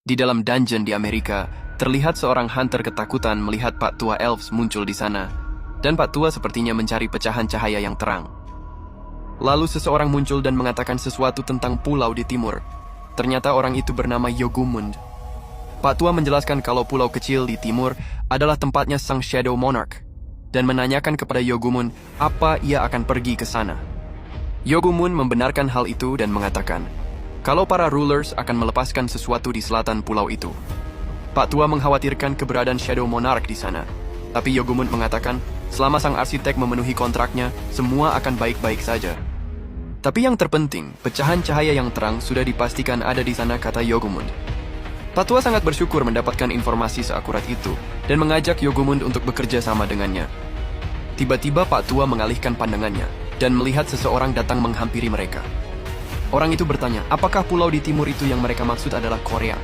Di dalam dungeon di Amerika, terlihat seorang hunter ketakutan melihat Pak Tua Elves muncul di sana, dan Pak Tua sepertinya mencari pecahan cahaya yang terang. Lalu seseorang muncul dan mengatakan sesuatu tentang pulau di timur. Ternyata orang itu bernama Yogumund. Pak Tua menjelaskan kalau pulau kecil di timur adalah tempatnya sang Shadow Monarch, dan menanyakan kepada Yogumund apa ia akan pergi ke sana. Yogumund membenarkan hal itu dan mengatakan kalau para rulers akan melepaskan sesuatu di selatan pulau itu. Pak Tua mengkhawatirkan keberadaan Shadow Monarch di sana, tapi Yogumund mengatakan selama sang arsitek memenuhi kontraknya, semua akan baik-baik saja. Tapi yang terpenting, pecahan cahaya yang terang sudah dipastikan ada di sana, kata Yogumund. Pak Tua sangat bersyukur mendapatkan informasi seakurat itu dan mengajak Yogumund untuk bekerja sama dengannya. Tiba-tiba Pak Tua mengalihkan pandangannya dan melihat seseorang datang menghampiri mereka. Orang itu bertanya, apakah pulau di timur itu yang mereka maksud adalah Korea?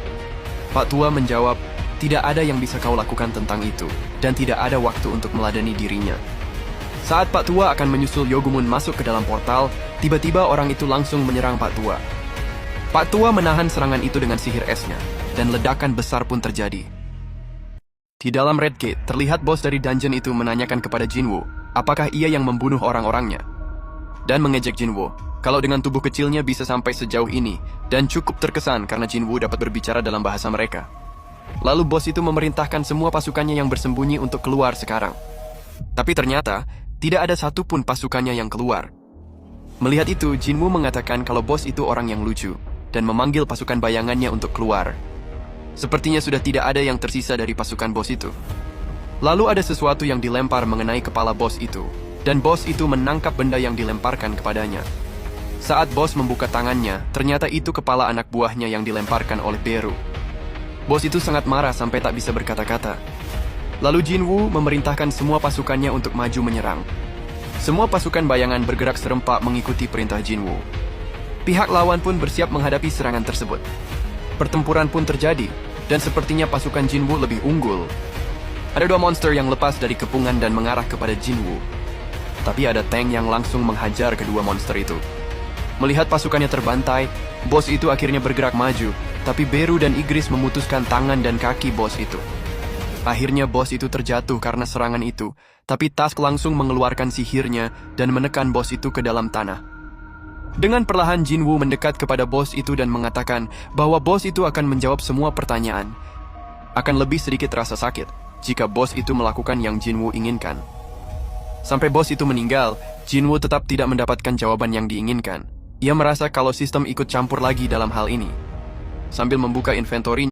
Pak Tua menjawab, tidak ada yang bisa kau lakukan tentang itu, dan tidak ada waktu untuk meladeni dirinya. Saat Pak Tua akan menyusul Yogumund masuk ke dalam portal, tiba-tiba orang itu langsung menyerang Pak Tua. Pak Tua menahan serangan itu dengan sihir esnya, dan ledakan besar pun terjadi. Di dalam Red Gate, terlihat bos dari dungeon itu menanyakan kepada Jinwoo, apakah ia yang membunuh orang-orangnya, dan mengejek Jinwoo kalau dengan tubuh kecilnya bisa sampai sejauh ini, dan cukup terkesan karena Jinwoo dapat berbicara dalam bahasa mereka. Lalu bos itu memerintahkan semua pasukannya yang bersembunyi untuk keluar sekarang. Tapi ternyata, tidak ada satupun pasukannya yang keluar. Melihat itu, Jinwoo mengatakan kalau bos itu orang yang lucu, dan memanggil pasukan bayangannya untuk keluar. Sepertinya sudah tidak ada yang tersisa dari pasukan bos itu. Lalu ada sesuatu yang dilempar mengenai kepala bos itu, dan bos itu menangkap benda yang dilemparkan kepadanya. Saat bos membuka tangannya, ternyata itu kepala anak buahnya yang dilemparkan oleh Beru. Bos itu sangat marah sampai tak bisa berkata-kata. Lalu Jinwoo memerintahkan semua pasukannya untuk maju menyerang. Semua pasukan bayangan bergerak serempak mengikuti perintah Jinwoo. Pihak lawan pun bersiap menghadapi serangan tersebut. Pertempuran pun terjadi, dan sepertinya pasukan Jinwoo lebih unggul. Ada dua monster yang lepas dari kepungan dan mengarah kepada Jinwoo. Tapi ada tank yang langsung menghajar kedua monster itu. Melihat pasukannya terbantai, bos itu akhirnya bergerak maju, tapi Beru dan Igris memutuskan tangan dan kaki bos itu. Akhirnya bos itu terjatuh karena serangan itu, tapi Tusk langsung mengeluarkan sihirnya dan menekan bos itu ke dalam tanah. Dengan perlahan Jinwoo mendekat kepada bos itu dan mengatakan bahwa bos itu akan menjawab semua pertanyaan. Akan lebih sedikit rasa sakit jika bos itu melakukan yang Jinwoo inginkan. Sampai bos itu meninggal, Jinwoo tetap tidak mendapatkan jawaban yang diinginkan. Ia merasa kalau sistem ikut campur lagi dalam hal ini. Sambil membuka inventory